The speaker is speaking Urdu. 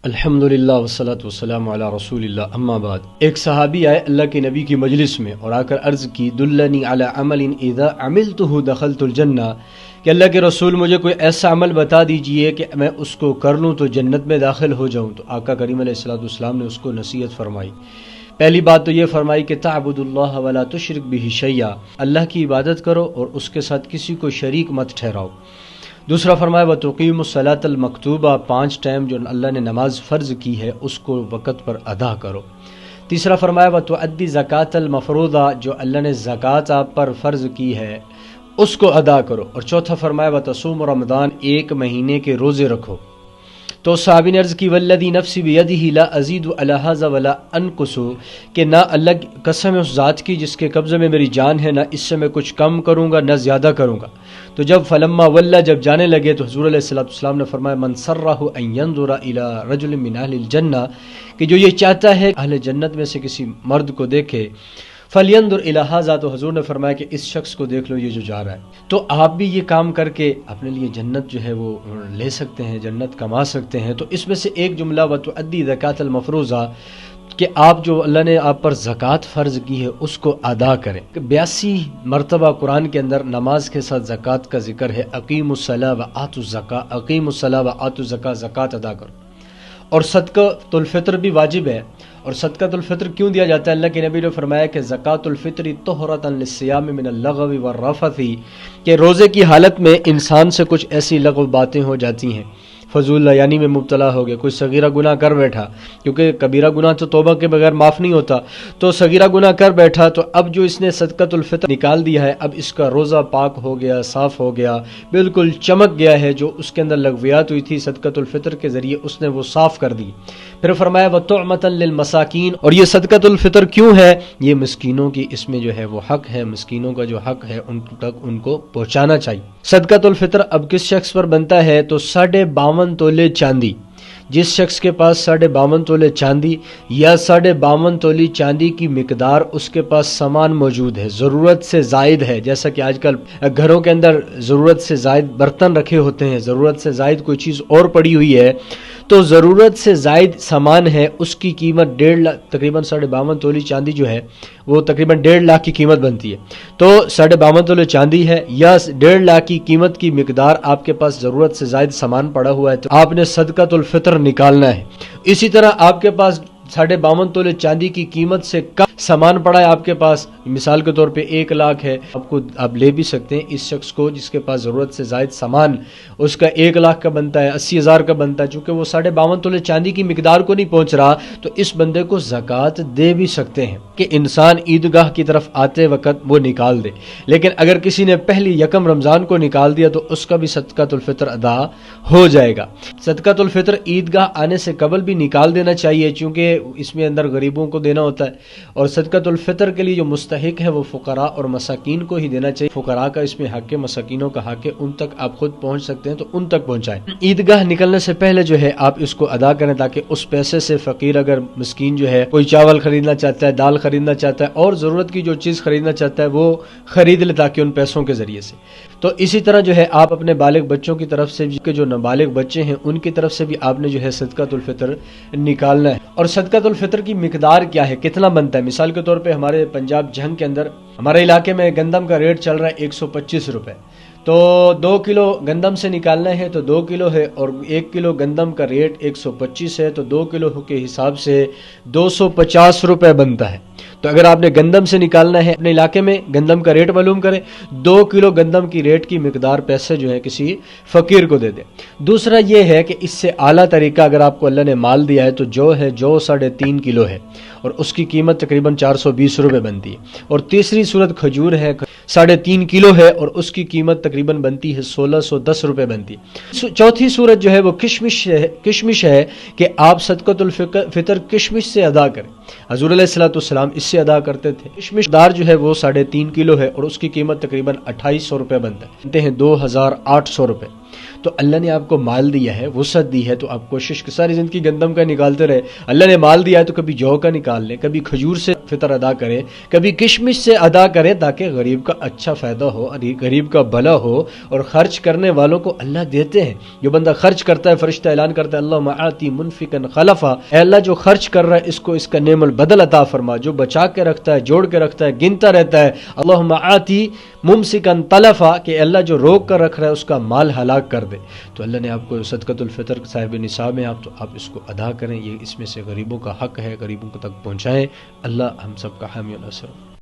الحمدللہ والصلاۃ والسلام علی رسول اللہ اما بعد۔ ایک صحابی آئے اللہ کے نبی کی مجلس میں اور آ کر عرض کی دلنی علی عمل اذا عملتہ دخلت الجنہ، کہ اللہ کے رسول مجھے کوئی ایسا عمل بتا دیجئے کہ میں اس کو کر لوں تو جنت میں داخل ہو جاؤں۔ تو آقا کریم علیہ الصلوۃ والسلام نے اس کو نصیحت فرمائی۔ پہلی بات تو یہ فرمائی کہ تعبد اللہ ولا تشرک بہ شیئا، اللہ کی عبادت کرو اور اس کے ساتھ کسی کو شریک مت ٹھہراؤ۔ دوسرا فرمایا وتقیم الصلاۃ المکتوبہ، 5 ٹائم جو اللہ نے نماز فرض کی ہے اس کو وقت پر ادا کرو۔ تیسرا فرمایا وتؤدی زکوٰۃ المفروضہ، جو اللہ نے زکوٰۃ آپ پر فرض کی ہے اس کو ادا کرو۔ اور چوتھا فرمایا وتصوم رمضان، 1 مہینے کے روزے رکھو۔ تو صحابی نے عرض کی والذی نفسی بیدہ لا ازید علی ھذا ولا انقص، کہ نہ اللہ کی قسم ہے اس ذات کی جس کے قبضے میں میری جان ہے، نہ اس سے میں کچھ کم کروں گا نہ زیادہ کروں گا۔ تو جب فلما ولا، جب جانے لگے تو حضور علیہ السلام نے فرمایا من سرہ ان ینظر الی رجل من اہل الجنہ، کہ جو یہ چاہتا ہے اہل جنت میں سے کسی مرد کو دیکھے، فَلْيَنْظُرْ إِلَى هَذَا، تو حضور نے فرمایا کہ اس شخص کو دیکھ لو یہ جو جا رہا ہے۔ تو آپ بھی یہ کام کر کے اپنے لیے جنت جو ہے وہ لے سکتے ہیں، جنت کما سکتے ہیں۔ تو اس میں سے ایک جملہ وَتُؤَدِّي زَكَاةَ الْمَفْرُوضَةَ، کہ آپ جو اللہ نے آپ پر زکوٰۃ فرض کی ہے اس کو ادا کریں۔ 82 مرتبہ قرآن کے اندر نماز کے ساتھ زکوٰۃ کا ذکر ہے۔ اقیموا الصلاۃ وآتوا الزکاۃ، اقیموا الصلاۃ وآتوا الزکاۃ، زکوٰۃ ادا کرو۔ اور صدقۃ الفطر بھی واجب ہے۔ اور صدقۃ الفطر کیوں دیا جاتا ہے؟ اللہ کے نبی نے فرمایا کہ زکوٰۃ الفطر طہرۃ للصیام من اللغو والرفث، کہ روزے کی حالت میں انسان سے کچھ ایسی لغو باتیں ہو جاتی ہیں، فضول یعنی میں مبتلا ہو گیا، کوئی صغیرہ گناہ کر بیٹھا، کیونکہ کبیرہ گناہ تو توبہ کے بغیر معاف نہیں ہوتا، تو صغیرہ گناہ کر بیٹھا، تو اب جو اس نے صدقۃ الفطر نکال دیا ہے، اب اس کا روزہ پاک ہو گیا، صاف ہو گیا، بالکل چمک گیا ہے، جو اس کے اندر لغویات ہوئی تھی صدقۃ الفطر کے ذریعے اس نے وہ صاف کر دی۔ پھر فرمایا وَطُعْمَةً لِّلْمَسَاكِينَ، اور یہ صدقۃ الفطر کیوں ہے؟ یہ مسکینوں کی اس میں جو ہے وہ حق ہے، مسکینوں کا جو حق ہے ان تک ان کو پہنچانا چاہیے۔ صدقۃ الفطر اب کس شخص پر بنتا ہے؟ تو 52.5 تولے چاندی، جس شخص کے پاس 52.5 تولے چاندی یا 52.5 تولی چاندی کی مقدار اس کے پاس سامان موجود ہے، ضرورت سے زائد ہے، جیسا کہ آج کل گھروں کے اندر ضرورت سے زائد برتن رکھے ہوتے ہیں، ضرورت سے زائد کوئی چیز اور پڑی ہوئی ہے، تو ضرورت سے زائد سامان ہے، اس کی قیمت 1.5 لاکھ، تقریباً 52.5 تولی چاندی جو ہے وہ تقریباً 1.5 لاکھ کی قیمت بنتی ہے۔ تو 52.5 تولی چاندی ہے یا 1.5 لاکھ کی قیمت کی مقدار آپ کے پاس ضرورت سے زائد سامان پڑا ہوا ہے، تو آپ نے صدقۃ الفطر نکالنا ہے۔ اسی طرح آپ کے پاس 52.5 تولے چاندی کی قیمت سے کم سامان پڑا ہے آپ کے پاس، مثال کے طور پہ 1 لاکھ ہے، آپ لے بھی سکتے ہیں اس شخص کو جس کے پاس ضرورت سے زائد سامان اس کا 1 لاکھ کا بنتا ہے، 80,000 کا بنتا ہے، چونکہ وہ 52.5 تولے چاندی کی مقدار کو نہیں پہنچ رہا، تو اس بندے کو زکوٰۃ دے بھی سکتے ہیں کہ انسان عیدگاہ کی طرف آتے وقت وہ نکال دے۔ لیکن اگر کسی نے پہلی 1 رمضان کو نکال دیا تو اس کا بھی صدقۃ الفطر ادا ہو جائے گا۔ صدقۃ الفطر عیدگاہ آنے سے قبل بھی نکال دینا چاہیے، چونکہ اس میں اندر غریبوں کو دینا ہوتا ہے، اور صدقۃ الفطر کے لیے جو مستحق ہے وہ فقراء اور مساکین کو ہی دینا چاہیے۔ فقراء کا اس میں حق ہے، مساکینوں کا حق ہے، ان تک آپ خود پہنچ سکتے ہیں تو ان تک پہنچائیں۔ عیدگاہ نکلنے سے پہلے جو ہے آپ اس کو ادا کریں، تاکہ اس پیسے سے فقیر اگر مسکین جو ہے کوئی چاول خریدنا چاہتا ہے، دال خریدنا چاہتا ہے اور ضرورت کی جو چیز خریدنا چاہتا ہے وہ خرید لے، تاکہ ان پیسوں کے ذریعے سے۔ تو اسی طرح جو ہے آپ اپنے بالغ بچوں کی طرف سے بھی، جو نابالغ بچے ہیں ان کی طرف سے بھی آپ نے جو ہے صدقۃ الفطر نکالنا ہے۔ اور صدقۃ الفطر کی مقدار کیا ہے، کتنا بنتا ہے؟ مثال کے طور پہ ہمارے پنجاب جھنگ کے اندر ہمارے علاقے میں گندم کا ریٹ چل رہا ہے 125 روپے، تو 2 کلو گندم سے نکالنا ہے تو 2 کلو ہے، اور 1 کلو گندم کا ریٹ 125 ہے، تو 2 کلو کے حساب سے 250 روپے بنتا ہے۔ تو اگر آپ نے گندم سے نکالنا ہے، اپنے علاقے میں گندم کا ریٹ معلوم کریں، 2 کلو گندم کی ریٹ کی مقدار پیسے جو ہے کسی فقیر کو دے دیں۔ دوسرا یہ ہے کہ اس سے اعلیٰ طریقہ اگر آپ کو اللہ نے مال دیا ہے تو جو 3.5 کلو ہے اور اس کی قیمت تقریباً 420 روپے بنتی ہے۔ اور تیسری صورت کھجور ہے، 3.5 کلو ہے اور اس کی قیمت تقریباً بنتی ہے 1610 روپے بنتی ہے۔ چوتھی صورت جو ہے وہ کشمش ہے کہ آپ صدقۃ الفطر کشمش سے ادا کریں۔ حضور علیہ السلام اس سے ادا کرتے تھے۔ کشمش دار جو ہے وہ 3.5 کلو ہے اور اس کی قیمت تقریباً 2800 روپے بنتے ہیں 2800 روپے۔ تو اللہ نے آپ کو مال دیا ہے، وسعت دی ہے، تو آپ کوشش کہ ساری زندگی گندم کا نکالتے رہے۔ اللہ نے مال دیا ہے تو کبھی جو کا نکال لیں، کبھی کھجور سے فطر ادا کرے، کبھی کشمش سے ادا کرے، تاکہ غریب کا اچھا فائدہ ہو، غریب کا بھلا ہو۔ اور خرچ کرنے والوں کو اللہ دیتے ہیں۔ جو بندہ خرچ کرتا ہے، فرشتہ اعلان کرتا ہے اللہم آتی منفقا خلفا، اے اللہ جو خرچ کر رہا ہے اس کو اس کا نعم البدل عطا فرما، جو بچا کے رکھتا ہے، جوڑ کے رکھتا ہے، گنتا رہتا ہے اللہم آتی ممسکا تلفا، کہ اللہ جو روک کر رکھ رہا ہے اس کا مال ہلاک کر دے۔ تو اللہ نے آپ کو صدقۃ الفطر صاحب نصاب ہیں آپ، تو آپ اس کو ادا کریں، یہ اس میں سے غریبوں کا حق ہے، غریبوں کو تک پہنچائیں۔ اللہ ہم سب کا حامی و ناصر ہو۔